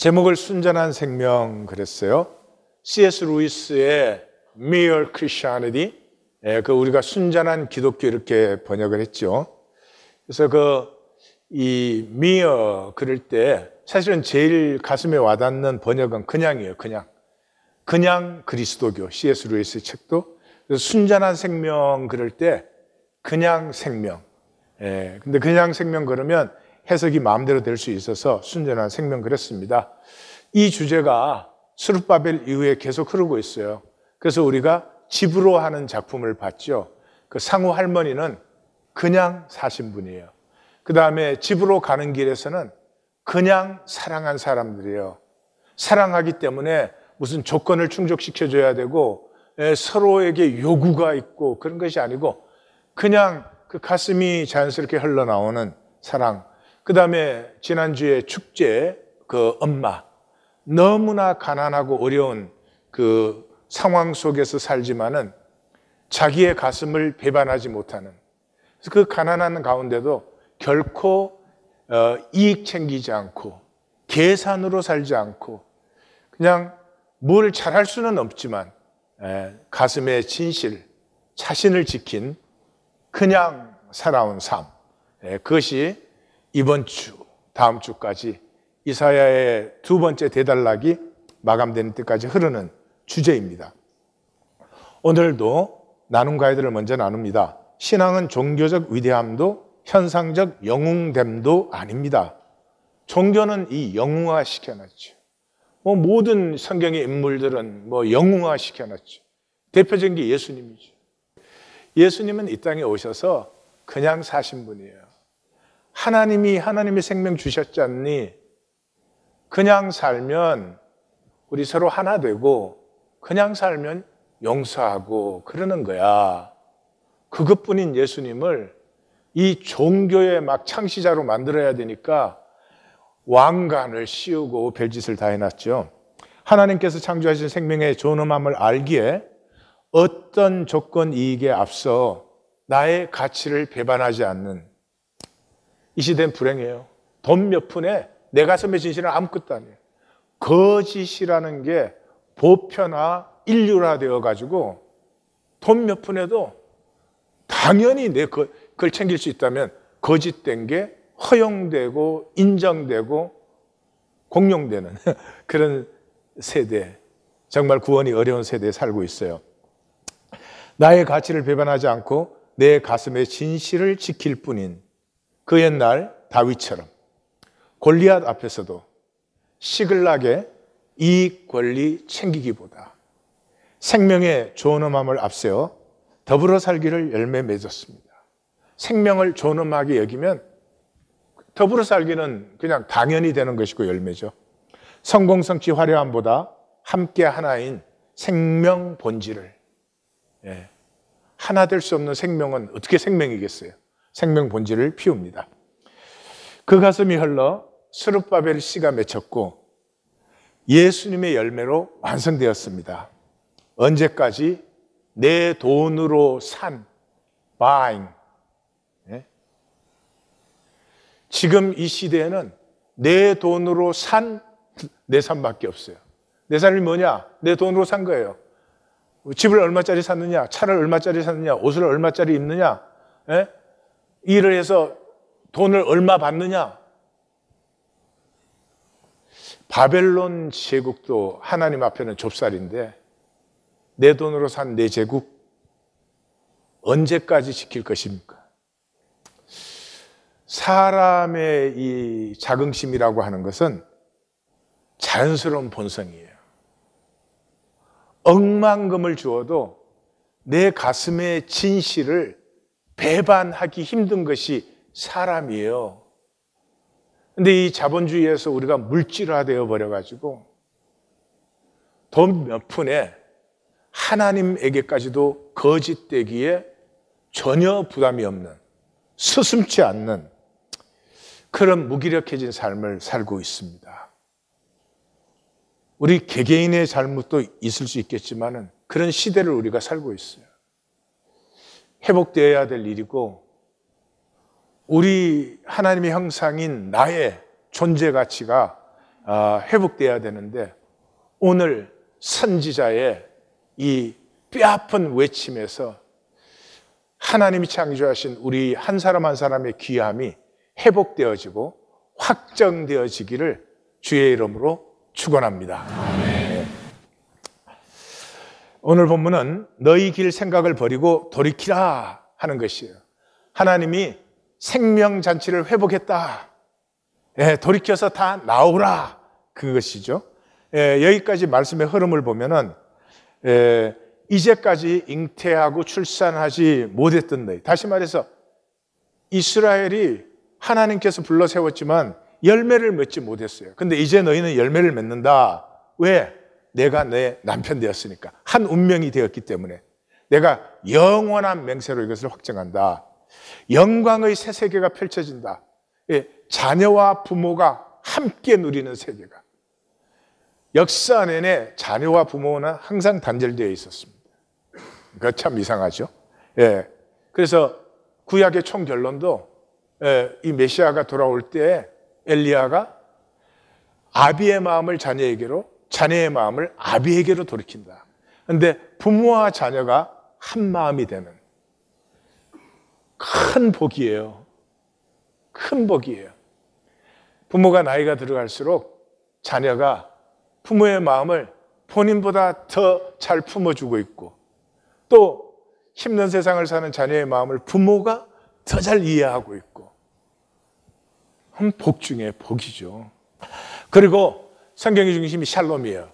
제목을 순전한 생명 그랬어요. C.S. 루이스의 Mere Christianity, 우리가 순전한 기독교 이렇게 번역을 했죠. 그래서 이 Mere 그럴 때 사실은 제일 가슴에 와닿는 번역은 그냥이에요. 그냥 그리스도교. C.S. 루이스의 책도. 그래서 순전한 생명 그럴 때 그냥 생명. 근데 그냥 생명 그러면 해석이 마음대로 될 수 있어서 순전한 생명 그랬습니다. 이 주제가 스룹바벨 이후에 계속 흐르고 있어요. 그래서 우리가 집으로 하는 작품을 봤죠. 그 상우 할머니는 그냥 사신 분이에요. 그 다음에 집으로 가는 길에서는 그냥 사랑한 사람들이에요. 사랑하기 때문에 무슨 조건을 충족시켜줘야 되고 서로에게 요구가 있고 그런 것이 아니고 그냥 그 가슴이 자연스럽게 흘러나오는 사랑. 그 다음에 지난주에 축제 그 엄마, 너무나 가난하고 어려운 그 상황 속에서 살지만은 자기의 가슴을 배반하지 못하는, 그래서 그 가난한 가운데도 결코 이익 챙기지 않고 계산으로 살지 않고 그냥 뭘 잘할 수는 없지만 가슴의 진실, 자신을 지킨 그냥 살아온 삶, 그것이 이번 주, 다음 주까지 이사야의 두 번째 대단락이 마감되는 때까지 흐르는 주제입니다. 오늘도 나눔 가이드를 먼저 나눕니다. 신앙은 종교적 위대함도 현상적 영웅됨도 아닙니다. 종교는 이 영웅화 시켜놨죠. 모든 성경의 인물들은 영웅화 시켜놨죠. 대표적인 게 예수님이죠. 예수님은 이 땅에 오셔서 그냥 사신 분이에요. 하나님이 생명 주셨지 않니? 그냥 살면 우리 서로 하나 되고 그냥 살면 용서하고 그러는 거야. 그것뿐인 예수님을 이 종교의 막 창시자로 만들어야 되니까 왕관을 씌우고 별짓을 다 해놨죠. 하나님께서 창조하신 생명의 존엄함을 알기에 어떤 조건 이익에 앞서 나의 가치를 배반하지 않는, 이 시대는 불행해요. 돈 몇 푼에 내 가슴의 진실은 아무것도 아니에요. 거짓이라는 게 보편화, 인류화되어 가지고 돈 몇 푼에도 당연히 그걸 챙길 수 있다면 거짓된 게 허용되고 인정되고 공용되는 그런 세대, 정말 구원이 어려운 세대에 살고 있어요. 나의 가치를 배반하지 않고 내 가슴의 진실을 지킬 뿐인 그 옛날 다윗처럼 골리앗 앞에서도 시글락의 이익 권리 챙기기보다 생명의 존엄함을 앞세워 더불어 살기를 열매 맺었습니다. 생명을 존엄하게 여기면 더불어 살기는 그냥 당연히 되는 것이고 열매죠. 성공, 성취, 화려함보다 함께 하나인 생명 본질을, 하나 될 수 없는 생명은 어떻게 생명이겠어요? 생명 본질을 피웁니다. 그 가슴이 흘러 스룹바벨 씨가 맺혔고 예수님의 열매로 완성되었습니다. 언제까지? 내 돈으로 산, buying. 지금 이 시대에는 내 돈으로 산 내 삶밖에 없어요. 내 삶이 뭐냐? 내 돈으로 산 거예요. 집을 얼마짜리 샀느냐? 차를 얼마짜리 샀느냐? 옷을 얼마짜리 입느냐? 일을 해서 돈을 얼마 받느냐? 바벨론 제국도 하나님 앞에는 좁쌀인데 내 돈으로 산 내 제국 언제까지 지킬 것입니까? 사람의 이 자긍심이라고 하는 것은 자연스러운 본성이에요. 억만금을 주어도 내 가슴의 진실을 배반하기 힘든 것이 사람이에요. 근데 이 자본주의에서 우리가 물질화되어 버려가지고 돈 몇 푼에 하나님에게까지도 거짓되기에 전혀 부담이 없는, 서슴지 않는 그런 무기력해진 삶을 살고 있습니다. 우리 개개인의 잘못도 있을 수 있겠지만 그런 시대를 우리가 살고 있어요. 회복되어야 될 일이고 우리 하나님의 형상인 나의 존재 가치가 회복돼야 되는데 오늘 선지자의 이 뼈아픈 외침에서 하나님이 창조하신 우리 한 사람 한 사람의 귀함이 회복되어지고 확정되어지기를 주의 이름으로 축원합니다. 네. 오늘 본문은 너희 길 생각을 버리고 돌이키라 하는 것이에요. 하나님이 생명잔치를 회복했다. 돌이켜서 다 나오라. 그것이죠. 여기까지 말씀의 흐름을 보면은 이제까지 잉태하고 출산하지 못했던 너희, 다시 말해서 이스라엘이 하나님께서 불러 세웠지만 열매를 맺지 못했어요. 근데 이제 너희는 열매를 맺는다. 왜? 내가 내 남편 되었으니까. 한 운명이 되었기 때문에 내가 영원한 맹세로 이것을 확정한다. 영광의 새 세계가 펼쳐진다. 자녀와 부모가 함께 누리는 세계가. 역사 내내 자녀와 부모는 항상 단절되어 있었습니다. 그거 참 이상하죠. 그래서 구약의 총결론도 이 메시아가 돌아올 때 엘리야가 아비의 마음을 자녀에게로, 자녀의 마음을 아비에게로 돌이킨다. 그런데 부모와 자녀가 한 마음이 되는 큰 복이에요. 큰 복이에요. 부모가 나이가 들어갈수록 자녀가 부모의 마음을 본인보다 더 잘 품어주고 있고, 또 힘든 세상을 사는 자녀의 마음을 부모가 더 잘 이해하고 있고, 복 중에 복이죠. 그리고 성경의 중심이 샬롬이에요.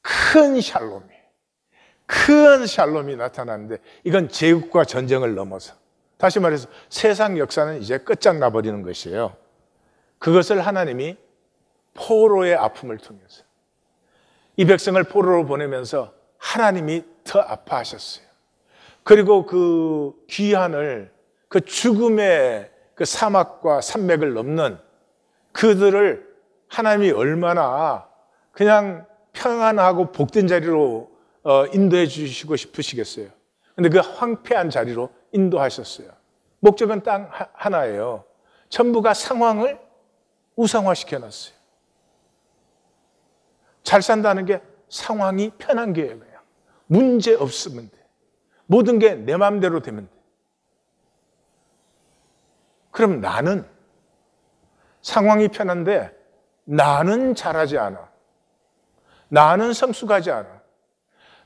큰 샬롬이. 큰 샬롬이 나타나는데 이건 제국과 전쟁을 넘어서, 다시 말해서 세상 역사는 이제 끝장나 버리는 것이에요. 그것을 하나님이 포로의 아픔을 통해서, 이 백성을 포로로 보내면서 하나님이 더 아파하셨어요. 그리고 그 귀환을, 그 죽음의 그 사막과 산맥을 넘는 그들을 하나님이 얼마나 그냥 평안하고 복된 자리로 인도해 주시고 싶으시겠어요. 근데 그 황폐한 자리로 인도하셨어요. 목적은 딱 하나예요. 전부가 상황을 우상화시켜 놨어요. 잘 산다는 게 상황이 편한 게예요. 그냥 문제 없으면 돼. 모든 게 내 마음대로 되면 돼. 그럼 나는 상황이 편한데 나는 잘하지 않아. 나는 성숙하지 않아.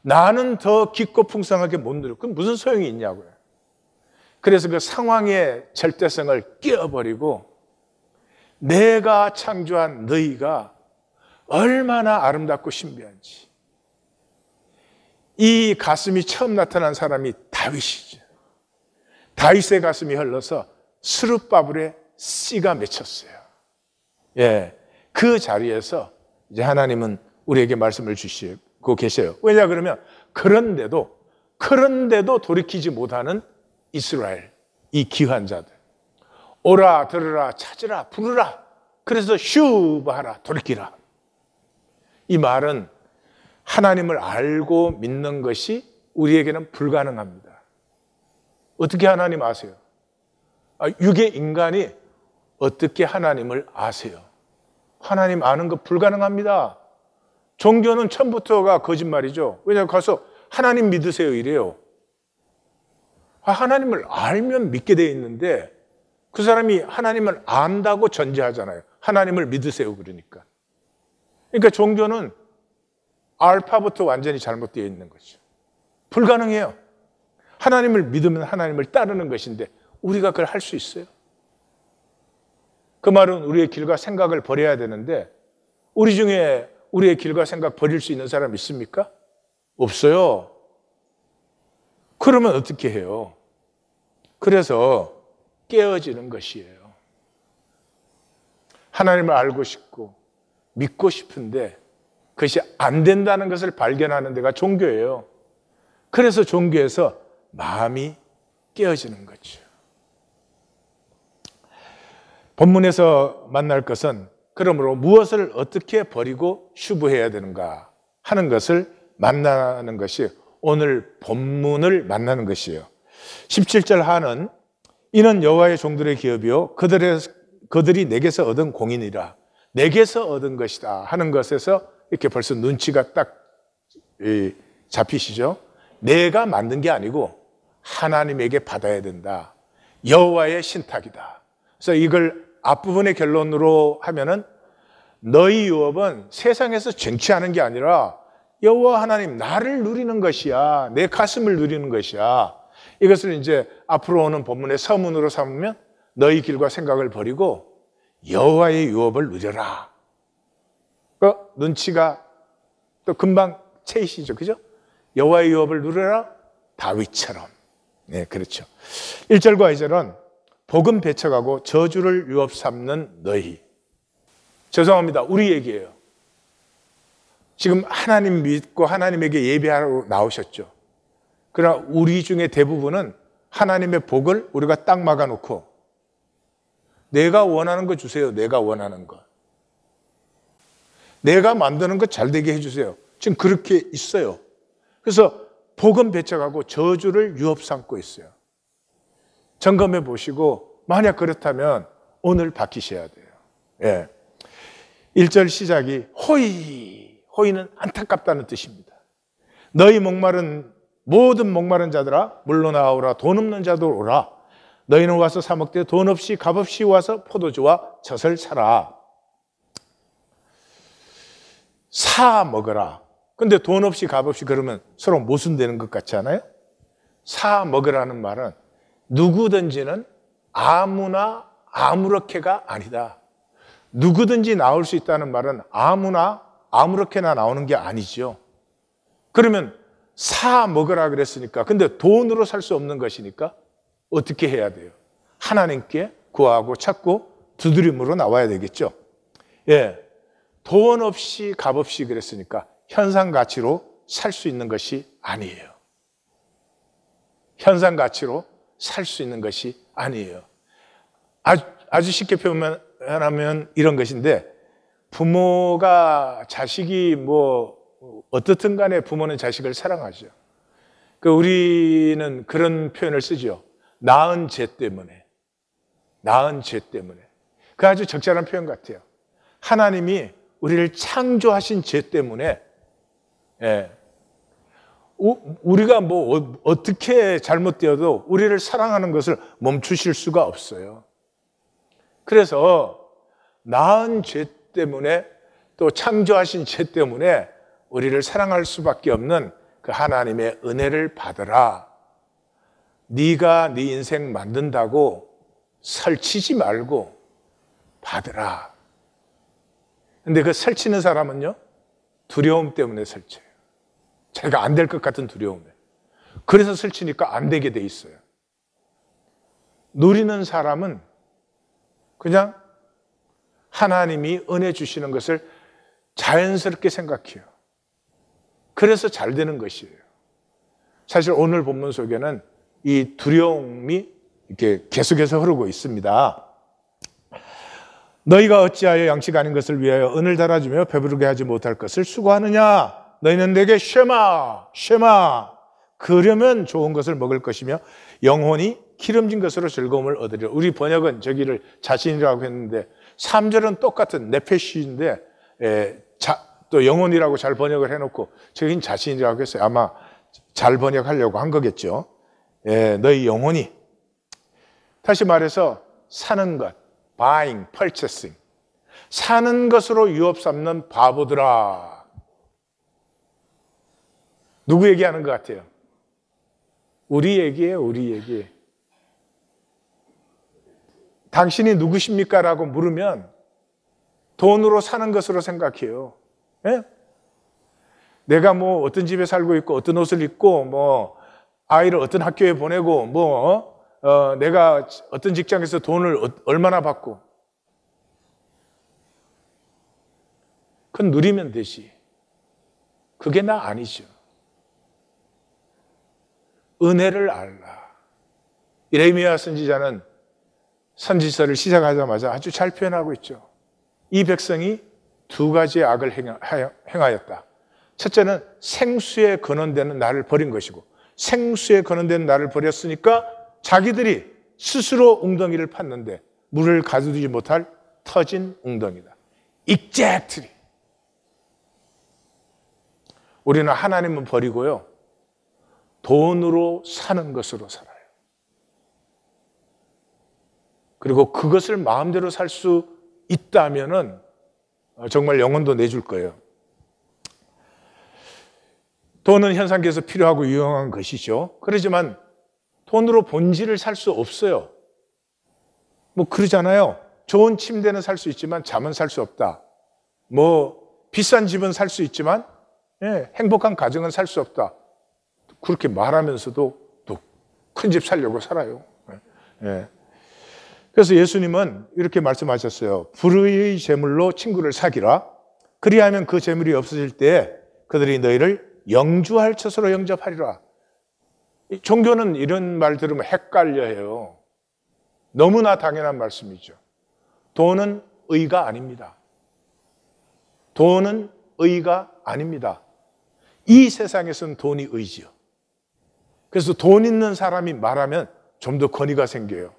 나는 더 깊고 풍성하게 못 누려. 그럼 무슨 소용이 있냐고요. 그래서 그 상황의 절대성을 깨어버리고 내가 창조한 너희가 얼마나 아름답고 신비한지. 이 가슴이 처음 나타난 사람이 다윗이죠. 다윗의 가슴이 흘러서 스룹바벨의 씨가 맺혔어요. 그 자리에서 이제 하나님은 우리에게 말씀을 주시고 계셔요. 왜냐 그러면 그런데도 돌이키지 못하는 이스라엘, 이 귀한 자들. 오라, 들으라, 찾으라, 부르라. 그래서 슈브하라, 돌이키라. 이 말은 하나님을 알고 믿는 것이 우리에게는 불가능합니다. 어떻게 하나님 아세요? 육의 인간이 어떻게 하나님을 아세요? 하나님 아는 거 불가능합니다. 종교는 처음부터가 거짓말이죠. 왜냐하면 가서 하나님 믿으세요 이래요. 하나님을 알면 믿게 되어 있는데 그 사람이 하나님을 안다고 전제하잖아요. 하나님을 믿으세요 그러니까. 그러니까 종교는 알파부터 완전히 잘못되어 있는 거죠. 불가능해요. 하나님을 믿으면 하나님을 따르는 것인데 우리가 그걸 할 수 있어요? 그 말은 우리의 길과 생각을 버려야 되는데 우리 중에 우리의 길과 생각 버릴 수 있는 사람 있습니까? 없어요. 그러면 어떻게 해요? 그래서 깨어지는 것이에요. 하나님을 알고 싶고 믿고 싶은데 그것이 안 된다는 것을 발견하는 데가 종교예요. 그래서 종교에서 마음이 깨어지는 거죠. 본문에서 만날 것은 그러므로 무엇을 어떻게 버리고 슈브해야 되는가 하는 것을 만나는 것이 오늘 본문을 만나는 것이에요. 17절 하는 이는 여호와의 종들의 기업이요 그들이 내게서 얻은 공인이라. 내게서 얻은 것이다 하는 것에서 이렇게 벌써 눈치가 딱 잡히시죠? 내가 만든 게 아니고 하나님에게 받아야 된다. 여호와의 신탁이다. 그래서 이걸 앞부분의 결론으로 하면은 너희 유업은 세상에서 쟁취하는 게 아니라 여호와 하나님 나를 누리는 것이야. 내 가슴을 누리는 것이야. 이것을 이제 앞으로 오는 본문의 서문으로 삼으면 너희 길과 생각을 버리고 여호와의 유업을 누려라. 눈치가 또 금방 채이시죠. 그죠? 여호와의 유업을 누려라. 다윗처럼. 네, 그렇죠. 1절과 2절은 복음 배척하고 저주를 유업 삼는 너희. 죄송합니다. 우리 얘기예요. 지금 하나님 믿고 하나님에게 예배하러 나오셨죠. 그러나 우리 중에 대부분은 하나님의 복을 우리가 딱 막아놓고 내가 원하는 거 주세요. 내가 원하는 거. 내가 만드는 거 잘 되게 해주세요. 지금 그렇게 있어요. 그래서 복음 배척하고 저주를 유업 삼고 있어요. 점검해 보시고 만약 그렇다면 오늘 바뀌셔야 돼요. 예. 1절 시작이 호의. 호의는 안타깝다는 뜻입니다. 너희 모든 목마른 자들아 물러나오라. 돈 없는 자들 오라. 너희는 와서 사 먹되 돈 없이 값없이 와서 포도주와 젖을 사라. 사 먹어라. 근데 돈 없이 값없이 그러면 서로 모순되는 것 같지 않아요? 사 먹으라는 말은 누구든지는 아무나 아무렇게가 아니다. 누구든지 나올 수 있다는 말은 아무나 아무렇게나 나오는 게 아니죠. 그러면 사 먹으라 그랬으니까 근데 돈으로 살 수 없는 것이니까 어떻게 해야 돼요? 하나님께 구하고 찾고 두드림으로 나와야 되겠죠. 예, 돈 없이 값없이 그랬으니까 현상 가치로 살 수 있는 것이 아니에요. 현상 가치로 살 수 있는 것이 아니에요. 아주 쉽게 표현하면 이런 것인데 부모가 자식이 어떻든 간에 부모는 자식을 사랑하죠. 우리는 그런 표현을 쓰죠. 낳은 죄 때문에. 낳은 죄 때문에. 그 아주 적절한 표현 같아요. 하나님이 우리를 창조하신 죄 때문에 우리가 어떻게 잘못되어도 우리를 사랑하는 것을 멈추실 수가 없어요. 그래서 낳은 죄 때문에 또 창조하신 죄 때문에 우리를 사랑할 수밖에 없는 그 하나님의 은혜를 받으라. 네가 네 인생 만든다고 설치지 말고 받으라. 근데 그 설치는 사람은요, 두려움 때문에 설쳐요. 자기가 안 될 것 같은 두려움에. 그래서 설치니까 안 되게 돼 있어요. 누리는 사람은 그냥 하나님이 은혜 주시는 것을 자연스럽게 생각해요. 그래서 잘 되는 것이에요. 사실 오늘 본문 속에는 이 두려움이 이렇게 계속해서 흐르고 있습니다. 너희가 어찌하여 양식 아닌 것을 위하여 은을 달아주며 배부르게 하지 못할 것을 수고하느냐? 너희는 내게 쉐마 그러면 좋은 것을 먹을 것이며 영혼이 기름진 것으로 즐거움을 얻으리라. 우리 번역은 저기를 자신이라고 했는데 3절은 똑같은 네페시인데 또 영혼이라고 잘 번역을 해놓고 저긴 자신이라고 했어요. 아마 잘 번역하려고 한 거겠죠. 너희 영혼이. 다시 말해서 사는 것, buying, purchasing. 사는 것으로 유업 삼는 바보들아. 누구 얘기하는 것 같아요? 우리 얘기예요, 우리 얘기. 당신이 누구십니까? 라고 물으면 돈으로 사는 것으로 생각해요. 예? 내가 어떤 집에 살고 있고 어떤 옷을 입고 아이를 어떤 학교에 보내고 내가 어떤 직장에서 돈을 얼마나 받고 그건 누리면 되지. 그게 나 아니죠. 은혜를 알라. 예레미야 선지자는 선지서를 시작하자마자 아주 잘 표현하고 있죠. 이 백성이 두 가지의 악을 행하였다. 첫째는 생수에 근원되는 나를 버린 것이고, 생수에 근원되는 나를 버렸으니까 자기들이 스스로 웅덩이를 팠는데 물을 가두지 못할 터진 웅덩이다. Exactly. 우리는 하나님은 버리고요, 돈으로 사는 것으로 살아요. 그리고 그것을 마음대로 살 수 있다면은 정말 영혼도 내줄 거예요. 돈은 현상계에서 필요하고 유용한 것이죠. 그렇지만 돈으로 본질을 살 수 없어요. 뭐 그러잖아요. 좋은 침대는 살 수 있지만 잠은 살 수 없다. 뭐 비싼 집은 살 수 있지만 행복한 가정은 살 수 없다. 그렇게 말하면서도 또 큰 집 살려고 살아요. 그래서 예수님은 이렇게 말씀하셨어요. 불의의 재물로 친구를 사귀라. 그리하면 그 재물이 없어질 때 그들이 너희를 영주할 처소로 영접하리라. 종교는 이런 말 들으면 헷갈려해요. 너무나 당연한 말씀이죠. 돈은 의가 아닙니다. 돈은 의가 아닙니다. 이 세상에서는 돈이 의지요. 그래서 돈 있는 사람이 말하면 좀 더 권위가 생겨요.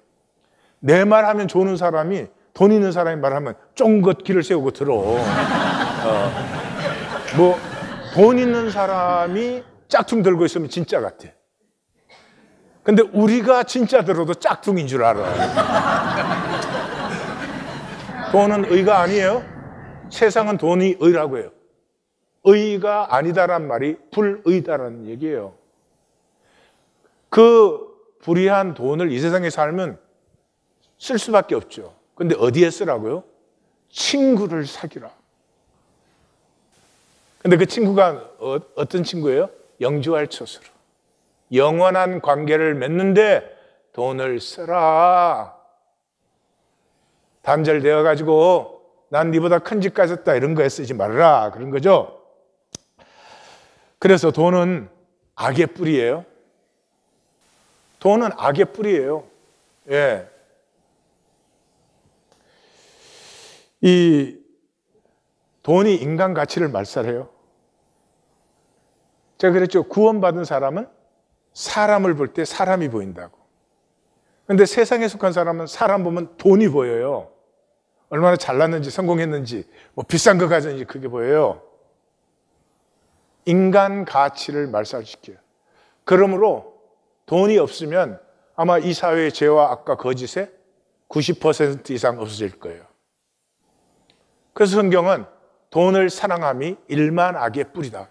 내 말하면 좋은 사람이 돈 있는 사람이 말하면 쫑긋 귀를 세우고 들어. 뭐 돈 있는 사람이 짝퉁 들고 있으면 진짜 같아. 근데 우리가 진짜 들어도 짝퉁인 줄 알아. 돈은 의가 아니에요. 세상은 돈이 의라고 해요. 의가 아니다란 말이 불의다라는 얘기예요. 그 불의한 돈을 이 세상에 살면 쓸 수밖에 없죠. 근데 어디에 쓰라고요? 친구를 사귀라. 근데 그 친구가 어떤 친구예요? 영주할 처소로. 영원한 관계를 맺는데 돈을 쓰라. 단절되어가지고 난 네보다 큰 집 가졌다 이런 거에 쓰지 말아라. 그런 거죠. 그래서 돈은 악의 뿌리예요. 돈은 악의 뿌리예요. 예. 이 돈이 인간 가치를 말살해요. 제가 그랬죠. 구원받은 사람은 사람을 볼 때 사람이 보인다고. 그런데 세상에 속한 사람은 사람 보면 돈이 보여요. 얼마나 잘났는지 성공했는지 뭐 비싼 거 가졌는지 그게 보여요. 인간 가치를 말살시켜요. 그러므로 돈이 없으면 아마 이 사회의 죄와 악과 거짓의 90% 이상 없어질 거예요. 그래서 성경은 돈을 사랑함이 일만 악의 뿌리다.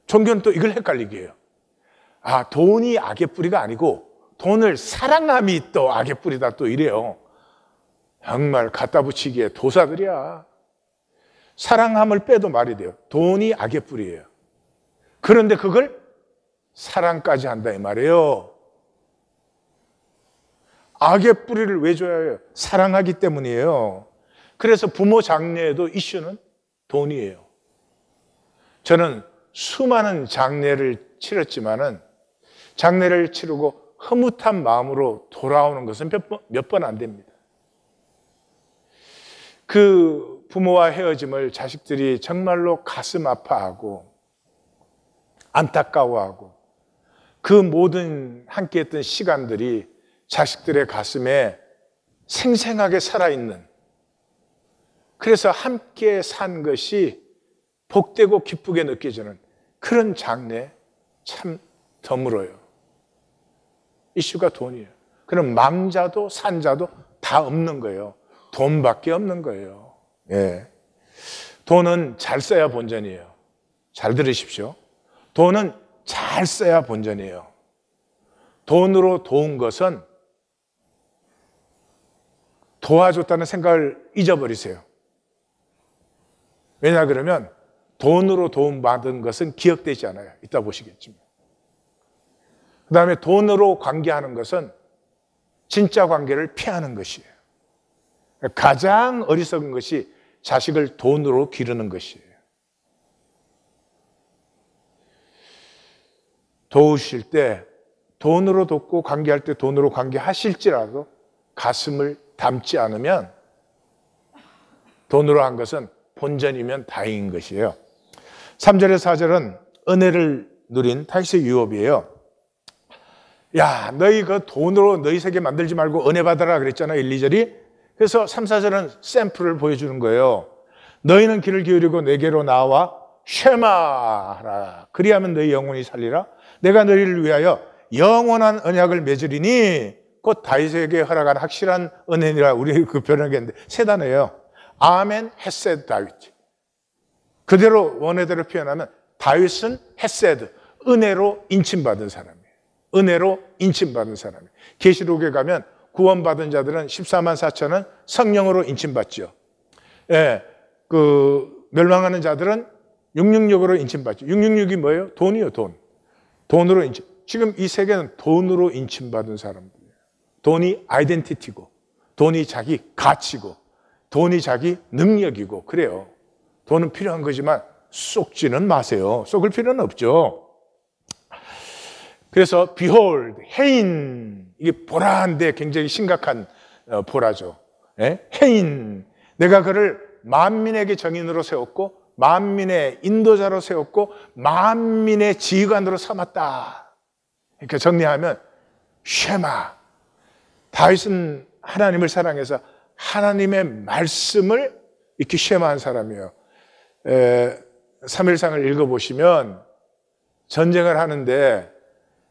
종교는 또 이걸 헷갈리게 해요. 아, 돈이 악의 뿌리가 아니고 돈을 사랑함이 또 악의 뿌리다 또 이래요. 정말 갖다 붙이기에 도사들이야. 사랑함을 빼도 말이 돼요. 돈이 악의 뿌리예요. 그런데 그걸 사랑까지 한다 이 말이에요. 악의 뿌리를 왜 줘야 해요? 사랑하기 때문이에요. 그래서 부모 장례에도 이슈는 돈이에요. 저는 수많은 장례를 치렀지만은 장례를 치르고 흐뭇한 마음으로 돌아오는 것은 몇 번 안 됩니다. 그 부모와 헤어짐을 자식들이 정말로 가슴 아파하고 안타까워하고 그 모든 함께했던 시간들이 자식들의 가슴에 생생하게 살아있는, 그래서 함께 산 것이 복되고 기쁘게 느껴지는 그런 장례 참 드물어요. 이슈가 돈이에요. 그럼 망자도 산자도 다 없는 거예요. 돈밖에 없는 거예요. 예. 돈은 잘 써야 본전이에요. 잘 들으십시오. 돈은 잘 써야 본전이에요. 돈으로 도운 것은 도와줬다는 생각을 잊어버리세요. 왜냐 그러면 돈으로 도움받은 것은 기억되지 않아요. 이따 보시겠지만. 그 다음에 돈으로 관계하는 것은 진짜 관계를 피하는 것이에요. 가장 어리석은 것이 자식을 돈으로 기르는 것이에요. 도우실 때 돈으로 돕고 관계할 때 돈으로 관계하실지라도 가슴을 담지 않으면 돈으로 한 것은 본전이면 다행인 것이에요. 3절에서 4절은 은혜를 누린 타이스 유업이에요. 야, 너희 그 돈으로 너희 세계 만들지 말고 은혜 받아라 그랬잖아, 1, 2절이. 그래서 3, 4절은 샘플을 보여주는 거예요. 너희는 귀를 기울이고 내게로 나와 쉐마하라. 그리하면 너희 영혼이 살리라. 내가 너희를 위하여 영원한 언약을 맺으리니 곧 다윗에게 허락한 확실한 은혜니라. 우리 그 변형했는데 세 단어예요. 아멘 헤세드 다윗. 그대로 원어대로 표현하면 다윗은 헤세드, 은혜로 인침받은 사람이에요. 은혜로 인침받은 사람이에요. 계시록에 가면 구원받은 자들은 14만 4천은 성령으로 인침받죠. 예, 멸망하는 자들은 666으로 인침받죠. 666이 뭐예요? 돈이요, 돈. 돈으로 인침. 지금 이 세계는 돈으로 인침받은 사람들이에요. 돈이 아이덴티티고, 돈이 자기 가치고, 돈이 자기 능력이고, 그래요. 돈은 필요한 거지만 쏟지는 마세요. 쏟을 필요는 없죠. 그래서 behold, 해인, 이게 보라한데 굉장히 심각한 보라죠. 예? 해인, 내가 그를 만민에게 정인으로 세웠고 만민의 인도자로 세웠고 만민의 지휘관으로 삼았다. 그러니까 정리하면 쉐마, 다윗은 하나님을 사랑해서 하나님의 말씀을 이렇게 쉐마한 사람이에요. 3일상을 읽어보시면 전쟁을 하는데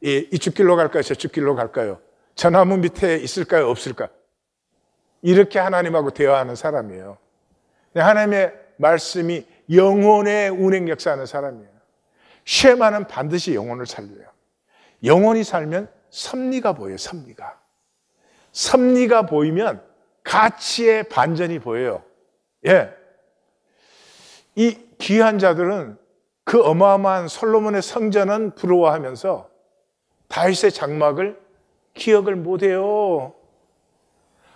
이쪽 길로 갈까요? 저쪽 길로 갈까요? 저 나무 밑에 있을까요? 없을까요? 이렇게 하나님하고 대화하는 사람이에요. 하나님의 말씀이 영혼의 운행 역사하는 사람이에요. 쉐마는 반드시 영혼을 살려요. 영혼이 살면 섭리가 보여요. 섭리가. 섭리가 보이면 가치의 반전이 보여요. 예. 이 귀한 자들은 그 어마어마한 솔로몬의 성전은 부러워하면서 다윗의 장막을 기억을 못해요.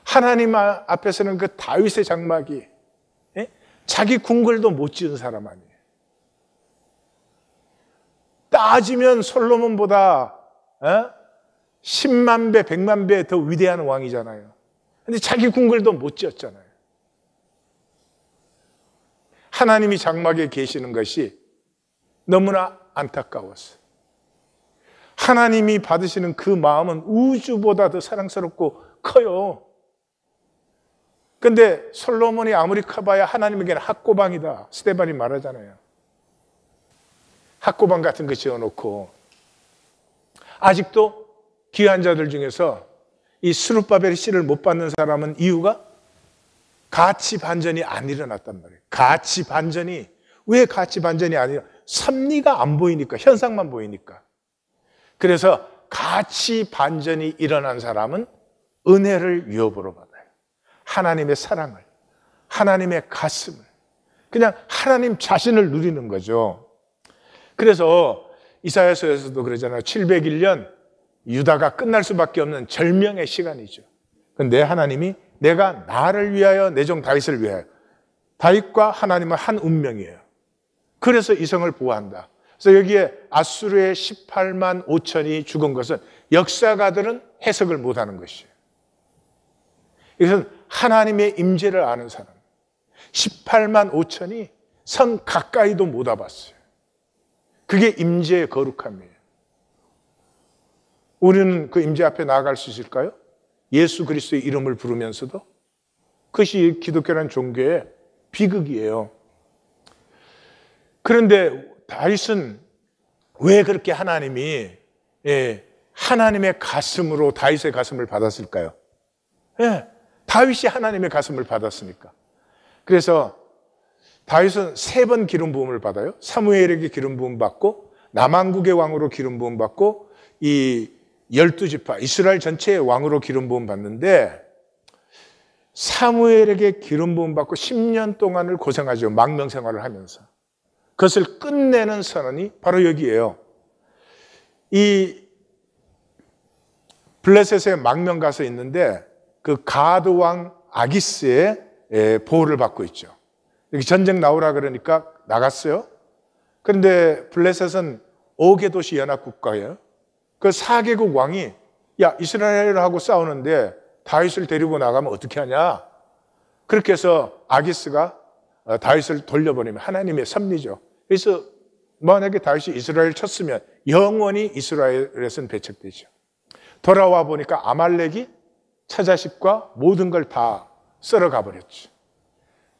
하나님 앞에서는 그 다윗의 장막이 자기 궁궐도 못 지은 사람 아니에요. 따지면 솔로몬보다 10만 배, 100만 배 더 위대한 왕이잖아요. 근데 자기 궁궐도 못 지었잖아요. 하나님이 장막에 계시는 것이 너무나 안타까웠어요. 하나님이 받으시는 그 마음은 우주보다 더 사랑스럽고 커요. 근데 솔로몬이 아무리 커봐야 하나님에게는 학고방이다. 스데반이 말하잖아요. 학고방 같은 거 지어놓고 아직도 귀한 자들 중에서 이 스룹바벨의 씨를 못 받는 사람은 이유가 가치 반전이 안 일어났단 말이에요. 가치 반전이. 왜 가치 반전이 아니라 섭리가 안 보이니까, 현상만 보이니까. 그래서 가치 반전이 일어난 사람은 은혜를 유업으로 받아요. 하나님의 사랑을, 하나님의 가슴을, 그냥 하나님 자신을 누리는 거죠. 그래서 이사야서에서도 그러잖아요. 701년 유다가 끝날 수밖에 없는 절명의 시간이죠. 그런데 하나님이 내가 나를 위하여 내 종 다윗을 위하여, 다윗과 하나님은 한 운명이에요. 그래서 이성을 보호한다. 그래서 여기에 아수르의 18만 5천이 죽은 것은 역사가들은 해석을 못하는 것이에요. 이것은 하나님의 임재를 아는 사람, 18만 5천이 성 가까이도 못 와봤어요. 그게 임재의 거룩함이에요. 우리는 그 임재 앞에 나아갈 수 있을까요? 예수 그리스도의 이름을 부르면서도. 그것이 기독교라는 종교의 비극이에요. 그런데 다윗은 왜 그렇게 하나님이 하나님의 가슴으로 다윗의 가슴을 받았을까요? 다윗이 하나님의 가슴을 받았으니까. 그래서 다윗은 3번 기름 부음을 받아요. 사무엘에게 기름 부음 받고, 남왕국의 왕으로 기름 부음 받고, 이 12지파 이스라엘 전체의 왕으로 기름 부음 받는데, 사무엘에게 기름 부음 받고 10년 동안을 고생하죠. 망명 생활을 하면서. 그것을 끝내는 선언이 바로 여기에요. 이 블레셋에 망명 가서 있는데 그 가드 왕 아기스의 보호를 받고 있죠. 여기 전쟁 나오라 그러니까 나갔어요. 그런데 블레셋은 5개 도시 연합국가예요. 그 4개국 왕이 야, 이스라엘하고 싸우는데 다윗을 데리고 나가면 어떻게 하냐? 그렇게 해서 아기스가 다윗을 돌려보내면 하나님의 섭리죠. 그래서 만약에 다윗이 이스라엘을 쳤으면 영원히 이스라엘에서는 배척되죠. 돌아와 보니까 아말렉이 처자식과 모든 걸 다 썰어가 버렸죠.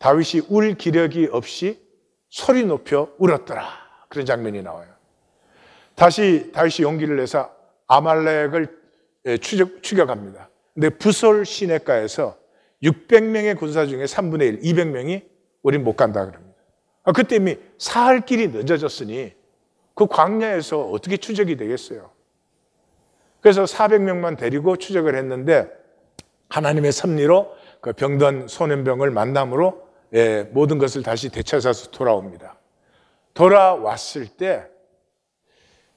다윗이 울 기력이 없이 소리 높여 울었더라. 그런 장면이 나와요. 다시 다윗이 용기를 내서 아말렉을 추격합니다. 근데 부솔 시내가에서 600명의 군사 중에 3분의 1, 200명이 우린 못 간다 그럽니다. 그때 이미 사할 길이 늦어졌으니 그 광야에서 어떻게 추적이 되겠어요? 그래서 400명만 데리고 추적을 했는데 하나님의 섭리로 그 병든 소년병을 만남으로 모든 것을 다시 되찾아서 돌아옵니다. 돌아왔을 때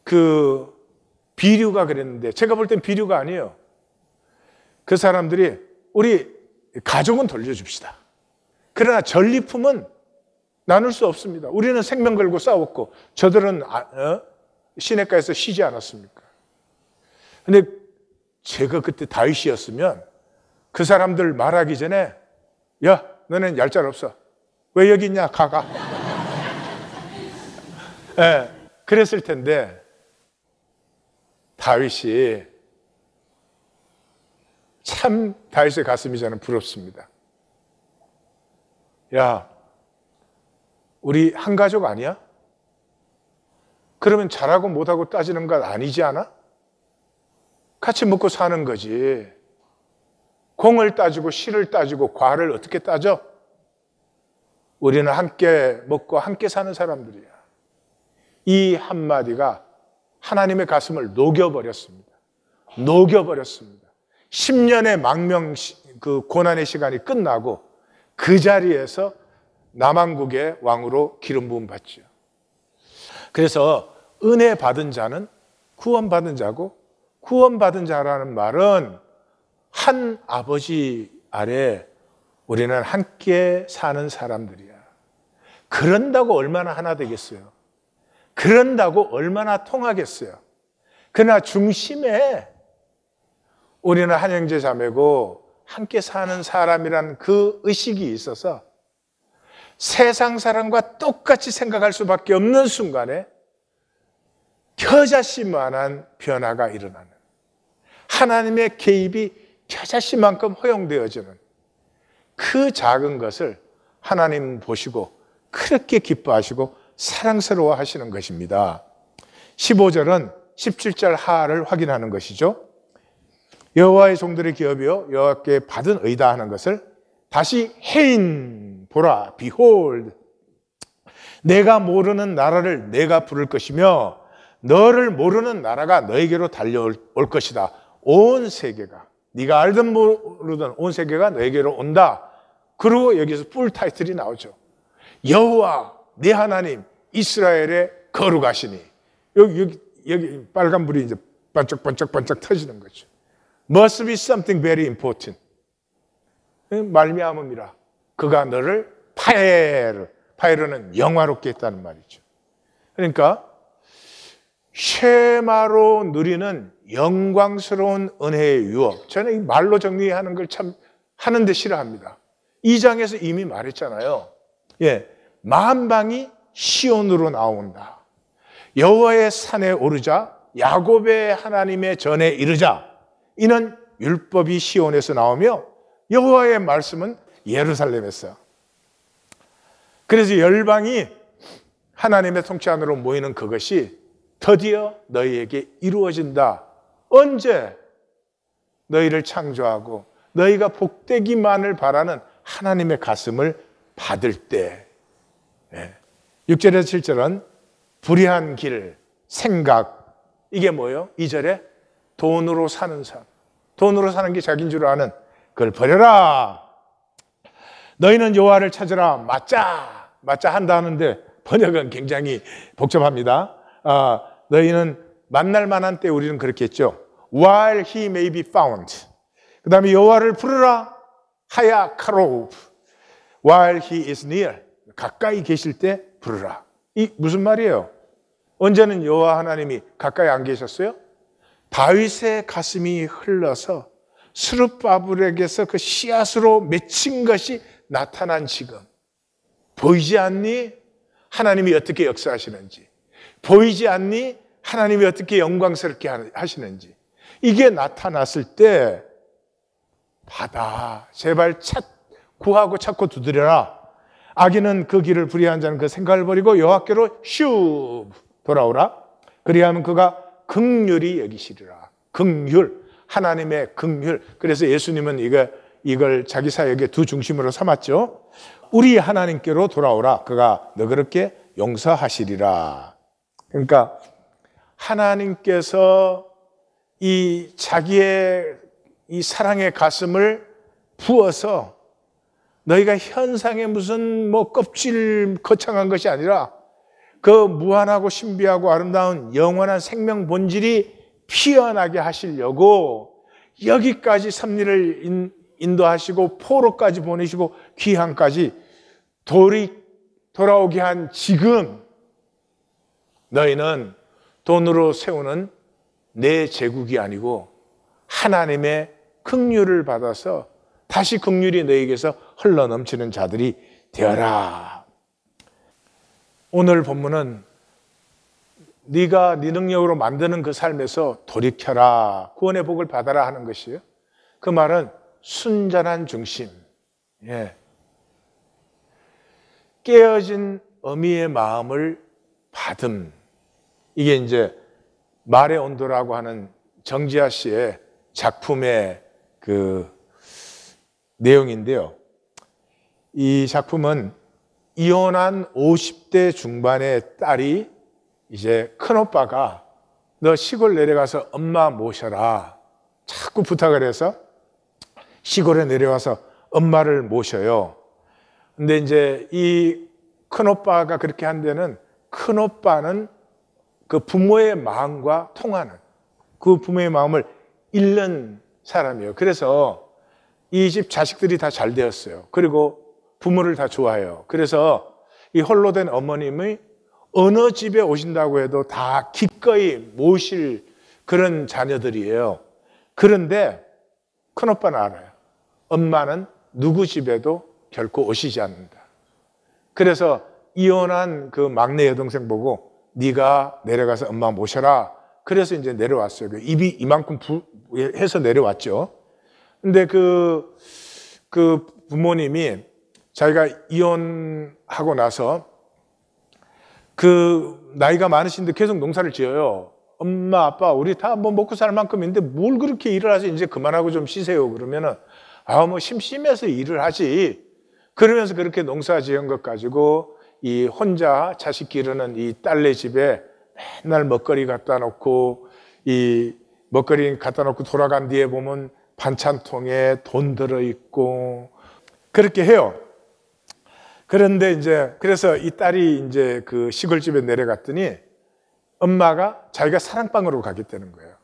그 비류가 그랬는데 제가 볼 땐 비류가 아니에요. 그 사람들이 우리 가족은 돌려줍시다. 그러나 전리품은 나눌 수 없습니다. 우리는 생명 걸고 싸웠고 저들은 시내가에서 쉬지 않았습니까? 근데 제가 그때 다윗이었으면 그 사람들 말하기 전에 야, 너는 얄짤 없어. 왜 여기 있냐? 가. 그랬을 텐데 다윗이 참 다윗의 가슴이 저는 부럽습니다. 야, 우리 한 가족 아니야? 그러면 잘하고 못하고 따지는 것 아니지 않아? 같이 먹고 사는 거지. 공을 따지고 실을 따지고 과를 어떻게 따져? 우리는 함께 먹고 함께 사는 사람들이야. 이 한마디가 하나님의 가슴을 녹여버렸습니다. 녹여버렸습니다. 10년의 망명 그 고난의 시간이 끝나고 그 자리에서 남왕국의 왕으로 기름 부음 받죠. 그래서 은혜 받은 자는 구원받은 자고 구원받은 자라는 말은 한 아버지 아래 우리는 함께 사는 사람들이야. 그런다고 얼마나 하나 되겠어요? 그런다고 얼마나 통하겠어요? 그러나 중심에 우리는 한 형제 자매고 함께 사는 사람이란 그 의식이 있어서 세상 사람과 똑같이 생각할 수밖에 없는 순간에 겨자씨만한 변화가 일어나는, 하나님의 개입이 겨자씨만큼 허용되어지는 그 작은 것을 하나님 보시고 그렇게 기뻐하시고 사랑스러워 하시는 것입니다. 15절은 17절 하를 확인하는 것이죠. 여호와의 종들의 기업이요 여호와께 받은 의다 하는 것을 다시 해인 보라 behold 내가 모르는 나라를 내가 부를 것이며 너를 모르는 나라가 너에게로 달려올 것이다. 온 세계가, 네가 알든 모르든 온 세계가 너에게로 온다. 그리고 여기서 풀 타이틀이 나오죠. 여호와 네 하나님 이스라엘의 거룩하시니. 여기 빨간불이 이제 반짝반짝반짝 터지는 거죠. Must be something very important. 말미암음이라 그가 너를 파에르는 영화롭게 했다는 말이죠. 그러니까 쉐마로 누리는 영광스러운 은혜의 유업. 저는 이 말로 정리하는 걸 참 하는데 싫어합니다. 2장에서 이미 말했잖아요. 만방이 시온으로 나온다. 여호와의 산에 오르자 야곱의 하나님의 전에 이르자. 이는 율법이 시온에서 나오며 여호와의 말씀은 예루살렘에서. 그래서 열방이 하나님의 통치 안으로 모이는 그것이 드디어 너희에게 이루어진다. 언제? 너희를 창조하고 너희가 복되기만을 바라는 하나님의 가슴을 받을 때. 6절에서 7절은 불의한 길, 생각. 이게 뭐예요? 2절에 돈으로 사는 삶. 돈으로 사는 게 자기인 줄 아는 그걸 버려라. 너희는 여호와를 찾으라. 맞자 한다 하는데 번역은 굉장히 복잡합니다. 너희는 만날 만한 때 우리는 그렇게 했죠. While he may be found. 그 다음에 여호와를 부르라. 하야 카로브. While he is near. 가까이 계실 때 부르라. 이 무슨 말이에요? 언제는 여호와 하나님이 가까이 안 계셨어요? 다윗의 가슴이 흘러서 스룹바벨에게서 그 씨앗으로 맺힌 것이 나타난 지금. 보이지 않니? 하나님이 어떻게 역사하시는지. 보이지 않니? 하나님이 어떻게 영광스럽게 하시는지. 이게 나타났을 때 받아. 제발 구하고 찾고 두드려라. 악인은 그 길을 불의한 자는 그 생각을 버리고 여호와께로 슉 돌아오라. 그리하면 그가 긍휼히 여기시리라. 긍휼, 하나님의 긍휼. 그래서 예수님은 이걸 자기 사역의 두 중심으로 삼았죠. 우리 하나님께로 돌아오라. 그가 너그럽게 용서하시리라. 그러니까 하나님께서 이 자기의 이 사랑의 가슴을 부어서 너희가 현상의 무슨 껍질 거창한 것이 아니라 그 무한하고 신비하고 아름다운 영원한 생명 본질이 피어나게 하시려고 여기까지 섭리를 인도하시고 포로까지 보내시고 귀향까지 돌아오게 한 지금 너희는 돈으로 세우는 내 제국이 아니고 하나님의 긍휼을 받아서 다시 긍휼이 너희에게서 흘러넘치는 자들이 되어라. 오늘 본문은 네가 네 능력으로 만드는 그 삶에서 돌이켜라, 구원의 복을 받아라 하는 것이에요. 그 말은 순전한 중심, 깨어진 어미의 마음을 받음. 이게 이제 말의 온도라고 하는 정지아 씨의 작품의 그 내용인데요. 이 작품은 이혼한 50대 중반의 딸이 이제 큰오빠가 너 시골 내려가서 엄마 모셔라 자꾸 부탁을 해서 시골에 내려와서 엄마를 모셔요. 근데 이제 이 큰오빠가 그렇게 한 데는 큰오빠는 그 부모의 마음과 통하는, 그 부모의 마음을 잃는 사람이에요. 그래서 이 집 자식들이 다 잘 되었어요. 그리고 부모를 다 좋아해요. 그래서 이 홀로 된 어머님이 어느 집에 오신다고 해도 다 기꺼이 모실 그런 자녀들이에요. 그런데 큰오빠는 알아요. 엄마는 누구 집에도 결코 오시지 않는다. 그래서 이혼한 그 막내 여동생 보고 네가 내려가서 엄마 모셔라. 그래서 이제 내려왔어요. 입이 이만큼 해서 내려왔죠. 근데 그 부모님이 자기가 이혼하고 나서 그 나이가 많으신데 계속 농사를 지어요. 엄마, 아빠, 우리 다 뭐 먹고 살 만큼인데 뭘 그렇게 일을 하지? 이제 그만하고 좀 쉬세요. 그러면은 뭐 심심해서 일을 하지. 그러면서 그렇게 농사 지은 것 가지고 이 혼자 자식 기르는 이 딸네 집에 맨날 먹거리 갖다 놓고 이 먹거리 갖다 놓고 돌아간 뒤에 보면 반찬통에 돈 들어있고 그렇게 해요. 그런데 이제 그래서 이 딸이 이제 그 시골집에 내려갔더니 엄마가 자기가 사랑방으로 가겠다는 거예요.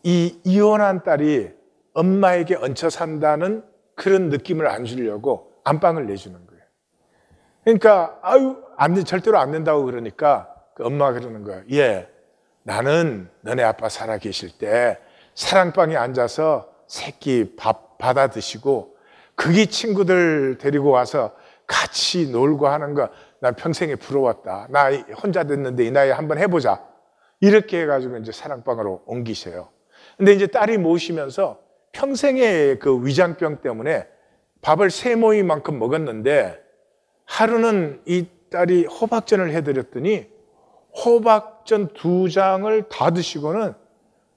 이 이혼한 딸이 엄마에게 얹혀 산다는 그런 느낌을 안 주려고 안방을 내주는 거예요. 그러니까 절대로 안 된다고 그러니까 그 엄마가 그러는 거예요. 나는 너네 아빠 살아 계실 때 사랑방에 앉아서 새끼 밥 받아 드시고 거기 친구들 데리고 와서 같이 놀고 하는 거 난 평생에 부러웠다. 나 혼자 됐는데 이 나이에 한번 해보자. 이렇게 해가지고 이제 사랑방으로 옮기셔요. 근데 이제 딸이 모시면서 평생의 그 위장병 때문에 밥을 3모이만큼 먹었는데 하루는 이 딸이 호박전을 해드렸더니 호박전 2장을 다 드시고는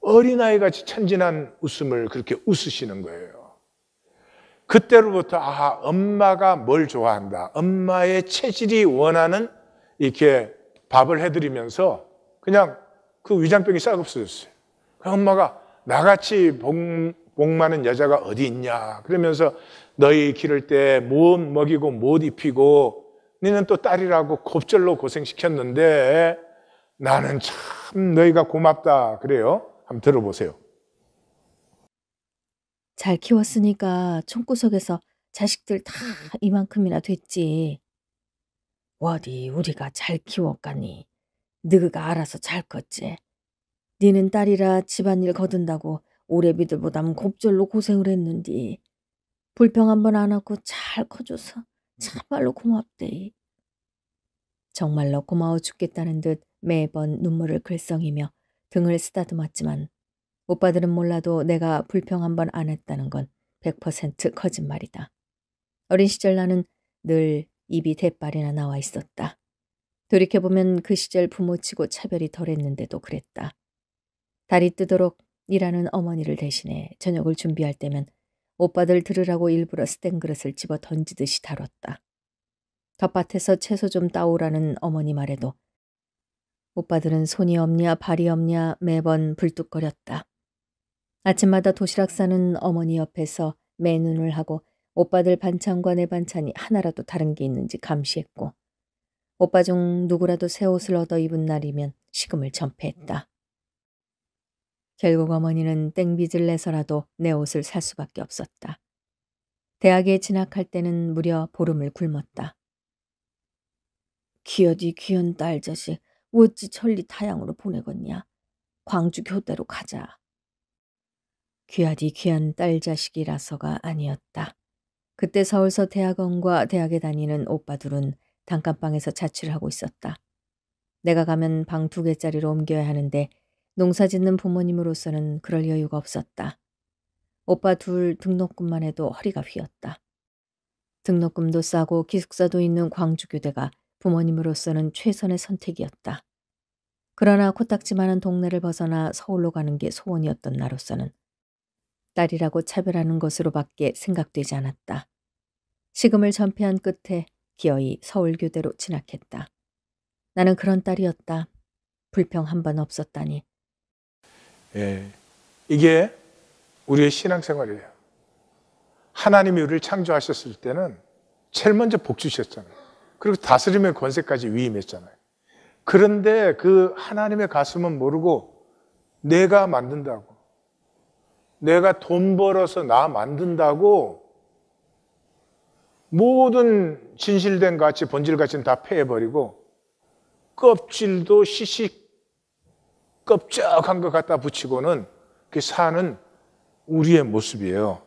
어린아이같이 천진한 웃음을 그렇게 웃으시는 거예요. 그때로부터 엄마가 뭘 좋아한다. 엄마의 체질이 원하는 이렇게 밥을 해드리면서 그냥 그 위장병이 싹 없어졌어요. 엄마가 나같이 복 많은 여자가 어디 있냐. 그러면서 너희 기를 때 못 먹이고 못 입히고 너는 또 딸이라고 곱절로 고생시켰는데 나는 참 너희가 고맙다. 그래요. 한번 들어보세요. 잘 키웠으니까 총구석에서 자식들 다 이만큼이나 됐지. 어디 우리가 잘 키웠가니. 너가 알아서 잘 컸지. 니는 딸이라 집안일 거둔다고 오래비들보다는 곱절로 고생을 했는디. 불평 한번 안 하고 잘 커줘서 참말로 고맙대. 정말로 고마워 죽겠다는 듯 매번 눈물을 글썽이며 등을 쓰다듬었지만 오빠들은 몰라도 내가 불평 한번 안 했다는 건 100% 거짓말이다. 어린 시절 나는 늘 입이 대빨이나 나와 있었다. 돌이켜보면 그 시절 부모치고 차별이 덜했는데도 그랬다. 달이 뜨도록 일하는 어머니를 대신해 저녁을 준비할 때면 오빠들 들으라고 일부러 스텐 그릇을 집어 던지듯이 다뤘다. 텃밭에서 채소 좀 따오라는 어머니 말에도 오빠들은 손이 없냐 발이 없냐 매번 불뚝거렸다. 아침마다 도시락 싸는 어머니 옆에서 매눈을 하고 오빠들 반찬과 내 반찬이 하나라도 다른 게 있는지 감시했고 오빠 중 누구라도 새 옷을 얻어 입은 날이면 식음을 전폐했다. 결국 어머니는 땡빚을 내서라도 내 옷을 살 수밖에 없었다. 대학에 진학할 때는 무려 보름을 굶었다. 귀여디 귀연 딸 자식 어찌 천리 타양으로 보내겠냐. 광주 교대로 가자. 귀하디 귀한 딸 자식이라서가 아니었다. 그때 서울서 대학원과 대학에 다니는 오빠 둘은 단칸방에서 자취를 하고 있었다. 내가 가면 방 2개짜리로 옮겨야 하는데 농사 짓는 부모님으로서는 그럴 여유가 없었다. 오빠 둘 등록금만 해도 허리가 휘었다. 등록금도 싸고 기숙사도 있는 광주교대가 부모님으로서는 최선의 선택이었다. 그러나 코딱지만한 동네를 벗어나 서울로 가는 게 소원이었던 나로서는 딸이라고 차별하는 것으로밖에 생각되지 않았다. 식음을 전폐한 끝에 기어이 서울교대로 진학했다. 나는 그런 딸이었다. 불평 한 번 없었다니. 예, 이게 우리의 신앙생활이에요. 하나님이 우리를 창조하셨을 때는 제일 먼저 복 주셨잖아요. 그리고 다스림의 권세까지 위임했잖아요. 그런데 그 하나님의 가슴은 모르고 내가 만든다고, 내가 돈 벌어서 나 만든다고 모든 진실된 가치, 본질 가치는 다 패해버리고 껍질도 시식 껍적한 것 갖다 붙이고는 그 사는 우리의 모습이에요.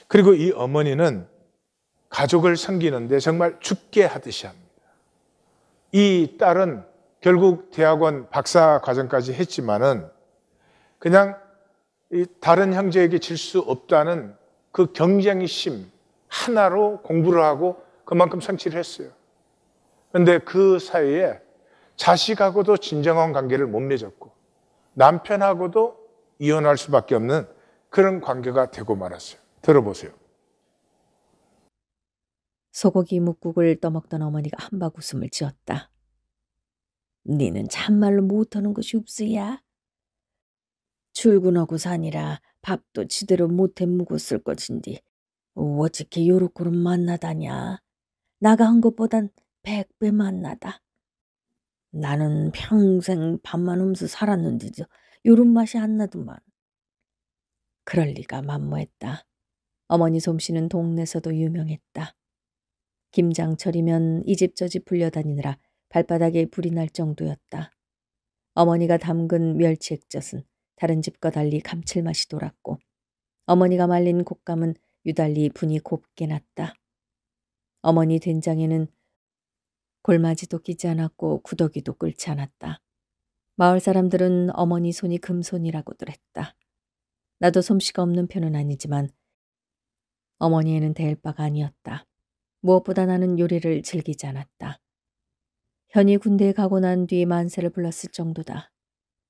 그리고 이 어머니는 가족을 섬기는데 정말 죽게 하듯이 합니다. 이 딸은 결국 대학원 박사 과정까지 했지만은 그냥 이 다른 형제에게 질 수 없다는 그 경쟁의 심 하나로 공부를 하고 그만큼 성취를 했어요. 그런데 그 사이에 자식하고도 진정한 관계를 못 맺었고 남편하고도 이혼할 수밖에 없는 그런 관계가 되고 말았어요. 들어보세요. 소고기 묵국을 떠먹던 어머니가 한박 웃음을 지었다. 니는 참말로 못하는 것이 없으야. 출근하고 사니라 밥도 제대로 못해 묵었을 것인디 어찌게 요렇게로 만나다냐. 나가 한 것보단 100배 만나다. 나는 평생 밥만 하면서 살았는데도 요런 맛이 안 나더만. 그럴 리가 만무했다. 어머니 솜씨는 동네에서도 유명했다. 김장철이면 이 집 저 집 불려다니느라 발바닥에 불이 날 정도였다. 어머니가 담근 멸치 액젓은 다른 집과 달리 감칠맛이 돌았고 어머니가 말린 곶감은 유달리 분이 곱게 났다. 어머니 된장에는 골마지도 끼지 않았고 구더기도 끓지 않았다. 마을 사람들은 어머니 손이 금손이라고들 했다. 나도 솜씨가 없는 편은 아니지만 어머니에는 대할 바가 아니었다. 무엇보다 나는 요리를 즐기지 않았다. 현이 군대에 가고 난 뒤 만세를 불렀을 정도다.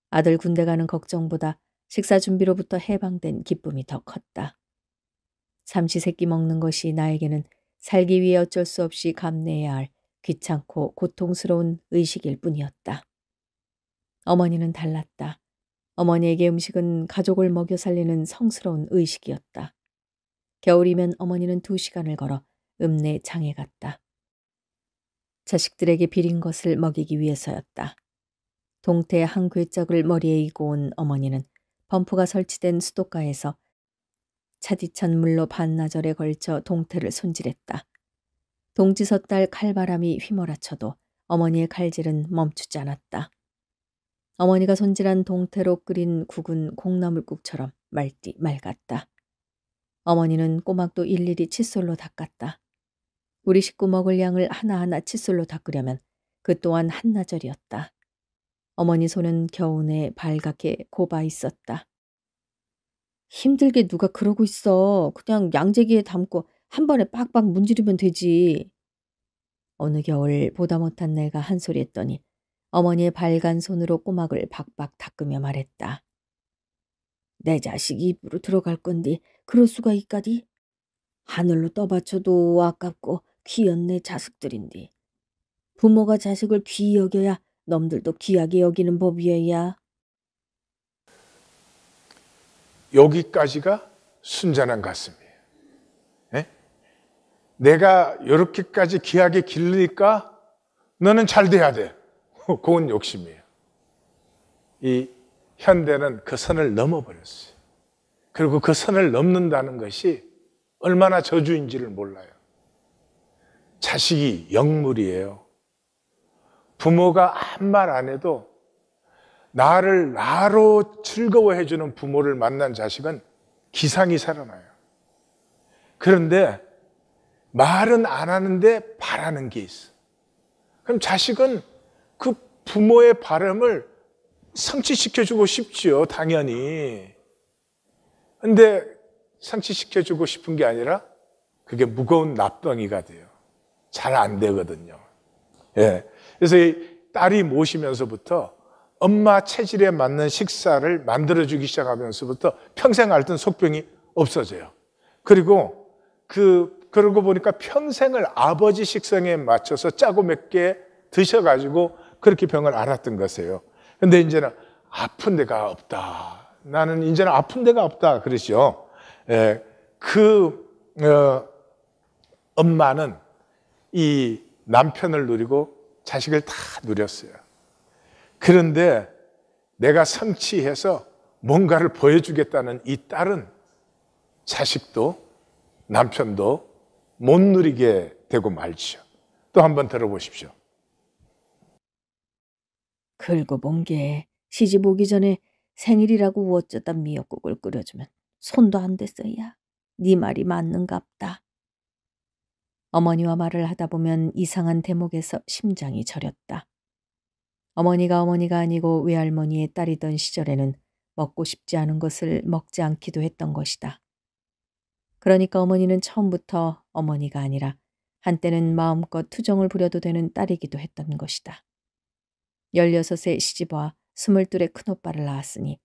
아들 군대 가는 걱정보다 식사 준비로부터 해방된 기쁨이 더 컸다. 삼시세끼 먹는 것이 나에게는 살기 위해 어쩔 수 없이 감내해야 할 귀찮고 고통스러운 의식일 뿐이었다. 어머니는 달랐다. 어머니에게 음식은 가족을 먹여 살리는 성스러운 의식이었다. 겨울이면 어머니는 2시간을 걸어 읍내 장에 갔다. 자식들에게 비린 것을 먹이기 위해서였다. 동태 한 궤적을 머리에 이고 온 어머니는 범프가 설치된 수도가에서 차디찬 물로 반나절에 걸쳐 동태를 손질했다. 동지섣달 칼바람이 휘몰아쳐도 어머니의 칼질은 멈추지 않았다. 어머니가 손질한 동태로 끓인 국은 콩나물국처럼 맑디 맑았다. 어머니는 꼬막도 일일이 칫솔로 닦았다. 우리 식구 먹을 양을 하나하나 칫솔로 닦으려면 그 또한 한나절이었다. 어머니 손은 겨우내 발갛게 곱아 있었다. 힘들게 누가 그러고 있어. 그냥 양재기에 담고 한 번에 빡빡 문지르면 되지. 어느 겨울 보다 못한 내가 한 소리 했더니 어머니의 발간 손으로 꼬막을 박박 닦으며 말했다. 내 자식이 입으로 들어갈 건데 그럴 수가 있까디? 하늘로 떠받쳐도 아깝고 귀한 내 자식들인데. 부모가 자식을 귀히 여겨야 놈들도 귀하게 여기는 법이어야. 여기까지가 순전한 가슴이에요. 예? 내가 이렇게까지 귀하게 기르니까 너는 잘 돼야 돼. 그건 욕심이에요. 이 현대는 그 선을 넘어버렸어요. 그리고 그 선을 넘는다는 것이 얼마나 저주인지를 몰라요. 자식이 영물이에요. 부모가 아무 말 안 해도 나를 나로 즐거워해주는 부모를 만난 자식은 기상이 살아나요. 그런데 말은 안 하는데 바라는 게 있어. 그럼 자식은 그 부모의 바람을 성취시켜주고 싶지요, 당연히. 근데 성취시켜주고 싶은 게 아니라 그게 무거운 납덩이가 돼요. 잘 안 되거든요. 예. 그래서 이 딸이 모시면서부터 엄마 체질에 맞는 식사를 만들어주기 시작하면서부터 평생 앓던 속병이 없어져요. 그리고 그러고 보니까 평생을 아버지 식성에 맞춰서 짜고 맵게 드셔가지고 그렇게 병을 앓았던 것이에요. 근데 이제는 아픈 데가 없다. 나는 이제는 아픈 데가 없다. 그러죠. 예, 엄마는 이 남편을 누리고 자식을 다 누렸어요. 그런데 내가 성취해서 뭔가를 보여주겠다는 이 딸은 자식도 남편도 못 누리게 되고 말지요. 또 한번 들어보십시오. 긁어 본 게 시집 오기 전에 생일이라고 어쩌다 미역국을 끓여주면 손도 안 댔어야. 네 말이 맞는갑다. 어머니와 말을 하다 보면 이상한 대목에서 심장이 저렸다. 어머니가 아니고 외할머니의 딸이던 시절에는 먹고 싶지 않은 것을 먹지 않기도 했던 것이다. 그러니까 어머니는 처음부터 어머니가 아니라 한때는 마음껏 투정을 부려도 되는 딸이기도 했던 것이다. 16세 시집와 22의 큰오빠를 낳았으니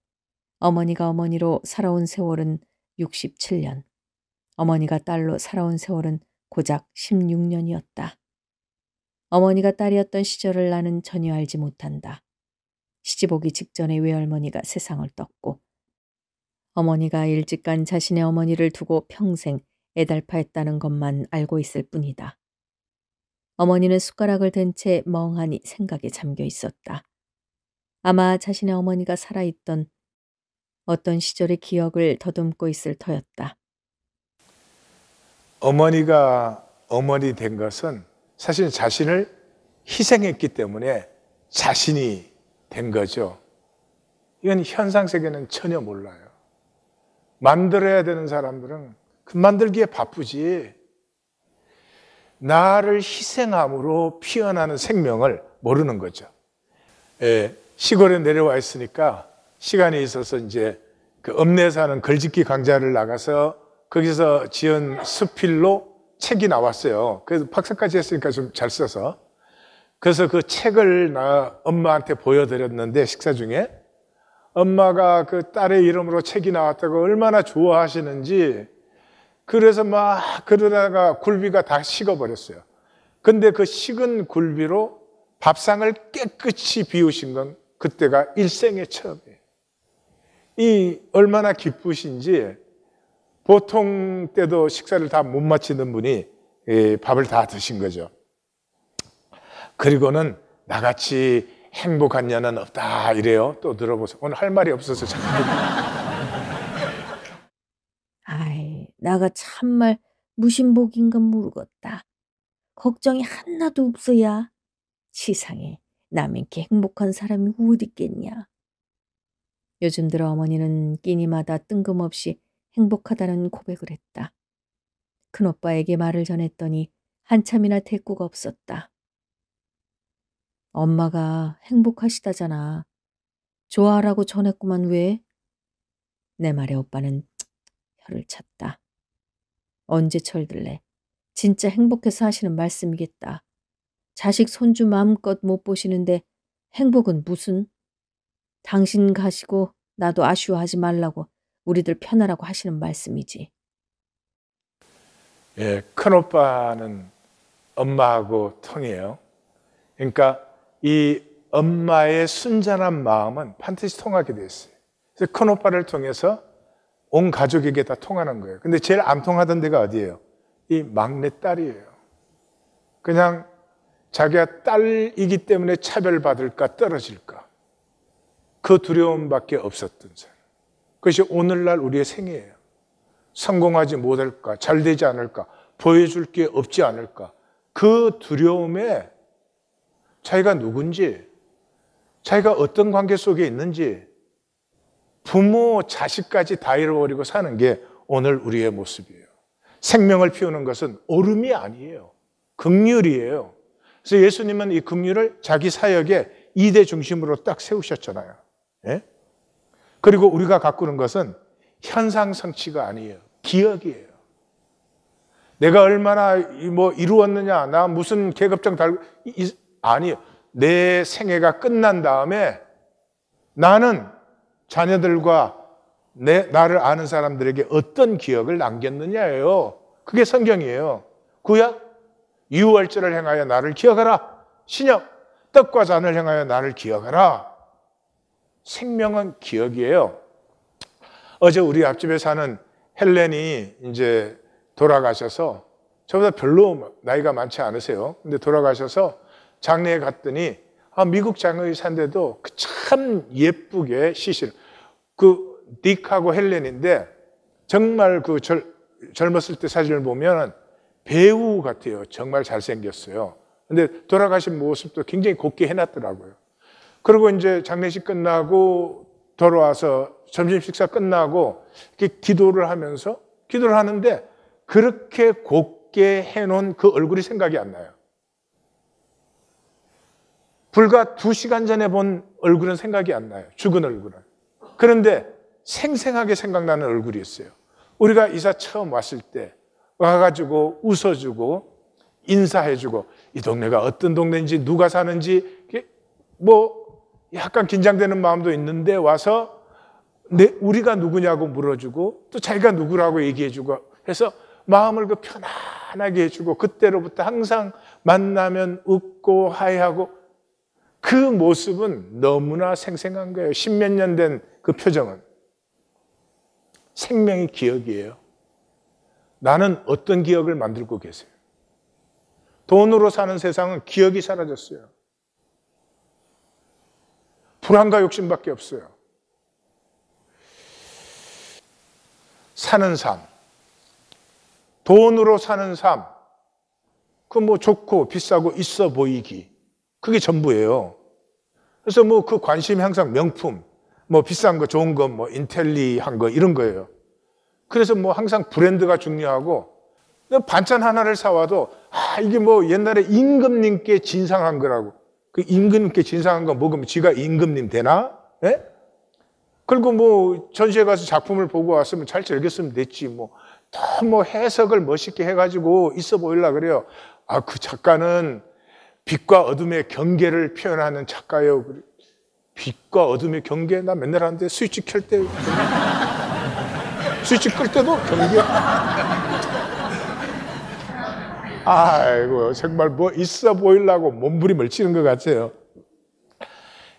어머니가 어머니로 살아온 세월은 67년, 어머니가 딸로 살아온 세월은 고작 16년이었다. 어머니가 딸이었던 시절을 나는 전혀 알지 못한다. 시집 오기 직전에 외할머니가 세상을 떴고 어머니가 일찍 간 자신의 어머니를 두고 평생 애달파했다는 것만 알고 있을 뿐이다. 어머니는 숟가락을 든 채 멍하니 생각에 잠겨 있었다. 아마 자신의 어머니가 살아있던 어떤 시절의 기억을 더듬고 있을 터였다. 어머니가 어머니 된 것은 사실 자신을 희생했기 때문에 자신이 된 거죠. 이건 현상 세계는 전혀 몰라요. 만들어야 되는 사람들은 그 만들기에 바쁘지, 나를 희생함으로 피어나는 생명을 모르는 거죠. 예, 시골에 내려와 있으니까 시간이 있어서 이제 그 읍내에 사는 글짓기 강좌를 나가서 거기서 지은 수필로 책이 나왔어요. 그래서 박사까지 했으니까 좀 잘 써서. 그래서 그 책을 엄마한테 보여드렸는데 식사 중에 엄마가 그 딸의 이름으로 책이 나왔다고 얼마나 좋아하시는지, 그래서 막 그러다가 굴비가 다 식어버렸어요. 근데 그 식은 굴비로 밥상을 깨끗이 비우신 건 그때가 일생의 처음이에요. 이 얼마나 기쁘신지, 보통 때도 식사를 다 못 마치는 분이 밥을 다 드신 거죠. 그리고는 나같이 행복한 년은 없다 이래요. 또 들어보세요. 오늘 할 말이 없어서 자꾸. 아이, 나가 참말 무신복인가 모르겠다. 걱정이 하나도 없어야. 세상에 남이 이렇게 행복한 사람이 어디 있겠냐. 요즘 들어 어머니는 끼니마다 뜬금없이 행복하다는 고백을 했다. 큰오빠에게 말을 전했더니 한참이나 대꾸가 없었다. 엄마가 행복하시다잖아. 좋아하라고 전했구만 왜? 내 말에 오빠는 혀를 찼다. 언제 철들래? 진짜 행복해서 하시는 말씀이겠다. 자식 손주 마음껏 못 보시는데 행복은 무슨? 당신 가시고 나도 아쉬워하지 말라고 우리들 편하라고 하시는 말씀이지. 예, 큰오빠는 엄마하고 통해요. 그러니까 이 엄마의 순전한 마음은 반드시 통하게 돼 있어요. 그래서 큰오빠를 통해서 온 가족에게 다 통하는 거예요. 근데 제일 안 통하던 데가 어디예요? 이 막내딸이에요. 그냥 자기가 딸이기 때문에 차별받을까 떨어질까 그 두려움밖에 없었던 사람. 그것이 오늘날 우리의 생애예요. 성공하지 못할까, 잘 되지 않을까, 보여줄 게 없지 않을까, 그 두려움에 자기가 누군지, 자기가 어떤 관계 속에 있는지 부모, 자식까지 다 잃어버리고 사는 게 오늘 우리의 모습이에요. 생명을 피우는 것은 오름이 아니에요. 긍휼이에요. 그래서 예수님은 이 긍휼을 자기 사역의 2대 중심으로 딱 세우셨잖아요. 예? 그리고 우리가 가꾸는 것은 현상성취가 아니에요. 기억이에요. 내가 얼마나 뭐 이루었느냐, 나 무슨 계급장 달고, 아니에요. 내 생애가 끝난 다음에 나는 자녀들과 나를 아는 사람들에게 어떤 기억을 남겼느냐예요. 그게 성경이에요. 구약, 유월절을 행하여 나를 기억하라. 신약, 떡과 잔을 행하여 나를 기억하라. 생명은 기억이에요. 어제 우리 앞집에 사는 헬렌이 이제 돌아가셔서, 저보다 별로 나이가 많지 않으세요. 근데 돌아가셔서 장례에 갔더니 미국 장의사인데도 참 예쁘게 시실, 그 딕하고 헬렌인데 정말 그 젊었을 때 사진을 보면 배우 같아요. 정말 잘생겼어요. 근데 돌아가신 모습도 굉장히 곱게 해놨더라고요. 그리고 이제 장례식 끝나고 돌아와서 점심 식사 끝나고 이렇게 기도를 하면서 기도를 하는데 그렇게 곱게 해놓은 그 얼굴이 생각이 안 나요. 불과 2시간 전에 본 얼굴은 생각이 안 나요. 죽은 얼굴은. 그런데 생생하게 생각나는 얼굴이 있어요. 우리가 이사 처음 왔을 때 와가지고 웃어주고 인사해주고 이 동네가 어떤 동네인지 누가 사는지 뭐 약간 긴장되는 마음도 있는데 와서 우리가 누구냐고 물어주고 또 자기가 누구라고 얘기해주고 해서 마음을 그 편안하게 해주고 그때로부터 항상 만나면 웃고 하이하고 그 모습은 너무나 생생한 거예요. 10몇 년 된 그 표정은. 생명의 기억이에요. 나는 어떤 기억을 만들고 계세요? 돈으로 사는 세상은 기억이 사라졌어요. 불안과 욕심밖에 없어요. 사는 삶, 돈으로 사는 삶, 그 뭐 좋고 비싸고 있어 보이기, 그게 전부예요. 그래서 뭐 그 관심이 항상 명품, 뭐 비싼 거, 좋은 거, 뭐 인텔리한 거 이런 거예요. 그래서 뭐 항상 브랜드가 중요하고 반찬 하나를 사와도 이게 뭐 옛날에 임금님께 진상한 거라고. 그 임금님께 진상한 거 먹으면 지가 임금님 되나? 예? 그리고 뭐 전시회 가서 작품을 보고 왔으면 잘 즐겼으면 됐지. 뭐 더 뭐 해석을 멋있게 해가지고 있어 보이려고 그래요. 그 작가는 빛과 어둠의 경계를 표현하는 작가예요. 빛과 어둠의 경계? 나 맨날 하는데 스위치 켤 때 스위치 끌 때도 경계. 아이고 정말 뭐 있어 보이려고 몸부림을 치는 것 같아요.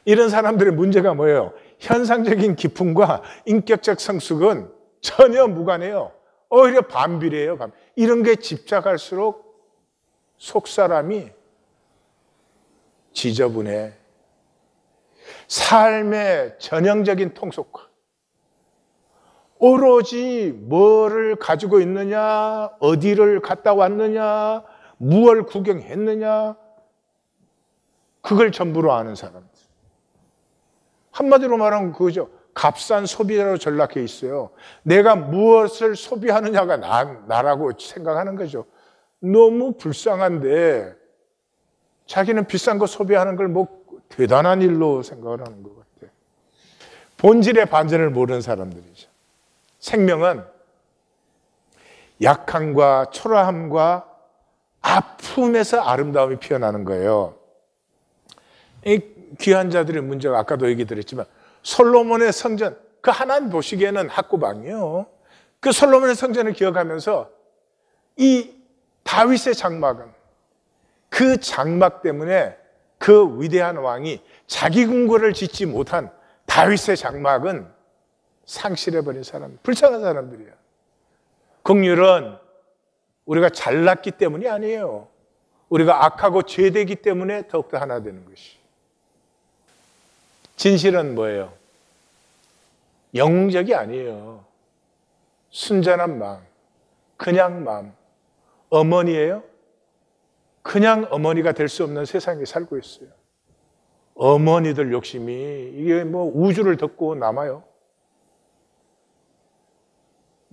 이런 사람들의 문제가 뭐예요? 현상적인 기품과 인격적 성숙은 전혀 무관해요. 오히려 반비례해요. 이런 게 집착할수록 속사람이 지저분해. 삶의 전형적인 통속화. 오로지 뭐를 가지고 있느냐, 어디를 갔다 왔느냐, 무엇을 구경했느냐, 그걸 전부로 아는 사람들. 한마디로 말하면 그거죠. 값싼 소비자로 전락해 있어요. 내가 무엇을 소비하느냐가 나라고 생각하는 거죠. 너무 불쌍한데 자기는 비싼 거 소비하는 걸 뭐 대단한 일로 생각을 하는 것 같아요. 본질의 반전을 모르는 사람들이죠. 생명은 약함과 초라함과 아픔에서 아름다움이 피어나는 거예요. 이 귀한 자들의 문제가 아까도 얘기 드렸지만 솔로몬의 성전, 그 하나님 보시기에는 학구방이에요. 그 솔로몬의 성전을 기억하면서 이 다윗의 장막은, 그 장막 때문에 그 위대한 왕이 자기 궁궐을 짓지 못한 다윗의 장막은 상실해버린 사람, 불쌍한 사람들이야. 긍휼은 우리가 잘났기 때문이 아니에요. 우리가 악하고 죄되기 때문에 더욱더 하나 되는 것이. 진실은 뭐예요? 영적이 아니에요. 순전한 마음, 그냥 마음. 어머니예요? 그냥 어머니가 될 수 없는 세상에 살고 있어요. 어머니들 욕심이 이게 뭐 우주를 덮고 남아요.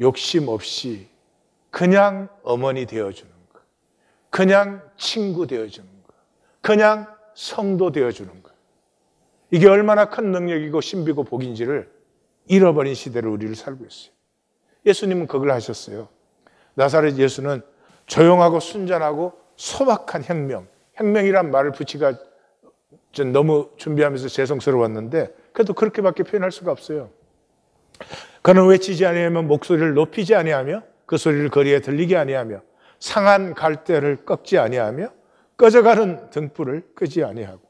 욕심 없이 그냥 어머니 되어주는 것, 그냥 친구 되어주는 것, 그냥 성도 되어주는 것. 이게 얼마나 큰 능력이고 신비고 복인지를 잃어버린 시대를 우리를 살고 있어요. 예수님은 그걸 하셨어요. 나사렛 예수는 조용하고 순전하고 소박한 혁명, 혁명이란 말을 붙이기가 전 너무 준비하면서 죄송스러웠는데 그래도 그렇게밖에 표현할 수가 없어요. 그는 외치지 아니하며 목소리를 높이지 아니하며 그 소리를 거리에 들리게 아니하며 상한 갈대를 꺾지 아니하며 꺼져가는 등불을 끄지 아니하고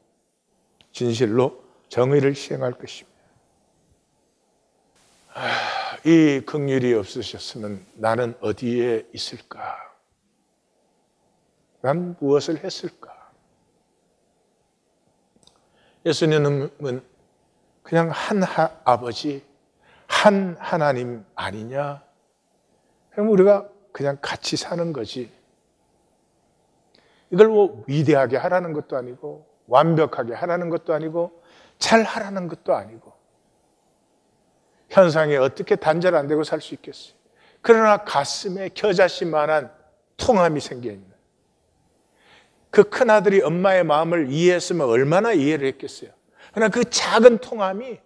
진실로 정의를 시행할 것입니다. 이 긍휼이 없으셨으면 나는 어디에 있을까? 난 무엇을 했을까? 예수님은 그냥 한 아버지, 한 하나님 아니냐? 그럼 우리가 그냥 같이 사는 거지. 이걸 뭐 위대하게 하라는 것도 아니고 완벽하게 하라는 것도 아니고 잘 하라는 것도 아니고 현상에 어떻게 단절 안 되고 살 수 있겠어요? 그러나 가슴에 겨자씨만한 통함이 생겨있는 그 큰아들이 엄마의 마음을 이해했으면 얼마나 이해를 했겠어요? 그러나 그 작은 통함이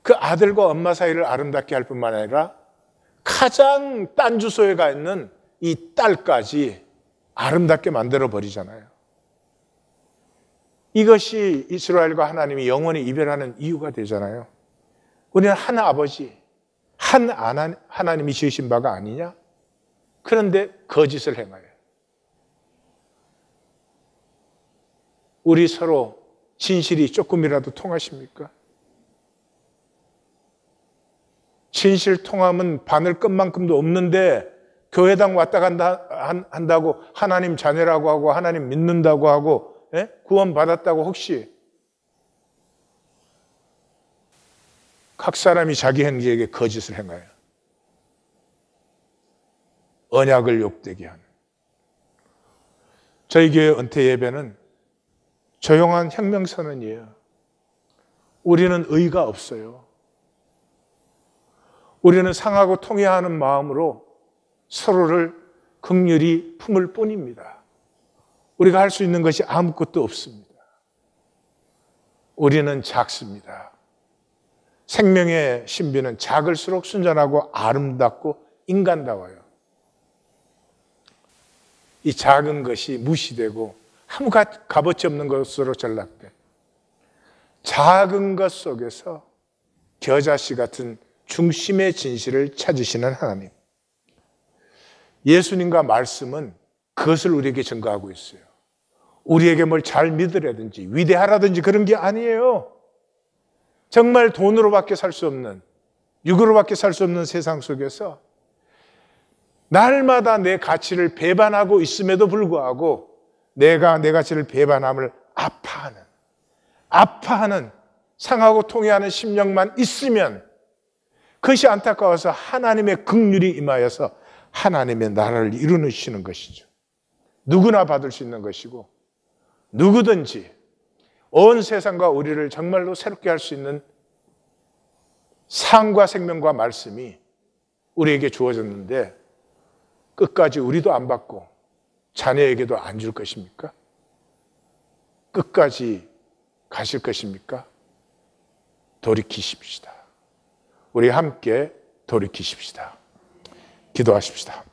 그 아들과 엄마 사이를 아름답게 할 뿐만 아니라 가장 딴 주소에 가 있는 이 딸까지 아름답게 만들어 버리잖아요. 이것이 이스라엘과 하나님이 영원히 이별하는 이유가 되잖아요. 우리는 한 아버지, 한 하나님이 지으신 바가 아니냐? 그런데 거짓을 행하여 우리 서로 진실이 조금이라도 통하십니까? 진실 통함은 바늘 끝만큼도 없는데 교회당 왔다 간다 한다고 하나님 자녀라고 하고 하나님 믿는다고 하고 구원 받았다고 혹시 각 사람이 자기 행위에게 거짓을 행하여 언약을 욕되게 하는 저희 교회 은퇴 예배는 조용한 혁명선언이에요. 우리는 의가 없어요. 우리는 상하고 통회하는 마음으로 서로를 긍휼히 품을 뿐입니다. 우리가 할 수 있는 것이 아무것도 없습니다. 우리는 작습니다. 생명의 신비는 작을수록 순전하고 아름답고 인간다워요. 이 작은 것이 무시되고 아무 값어치 없는 것으로 전락돼. 작은 것 속에서 겨자씨 같은 중심의 진실을 찾으시는 하나님. 예수님과 말씀은 그것을 우리에게 증거하고 있어요. 우리에게 뭘 잘 믿으라든지 위대하라든지 그런 게 아니에요. 정말 돈으로밖에 살 수 없는, 육으로밖에 살 수 없는 세상 속에서 날마다 내 가치를 배반하고 있음에도 불구하고 내가 내 가치를 배반함을 아파하는 상하고 통회하는 심령만 있으면 그것이 안타까워서 하나님의 긍휼이 임하여서 하나님의 나라를 이루시는 것이죠. 누구나 받을 수 있는 것이고 누구든지 온 세상과 우리를 정말로 새롭게 할 수 있는 상과 생명과 말씀이 우리에게 주어졌는데 끝까지 우리도 안 받고 자녀에게도 안 줄 것입니까? 끝까지 가실 것입니까? 돌이키십시다. 우리 함께 돌이키십시다. 기도하십시다.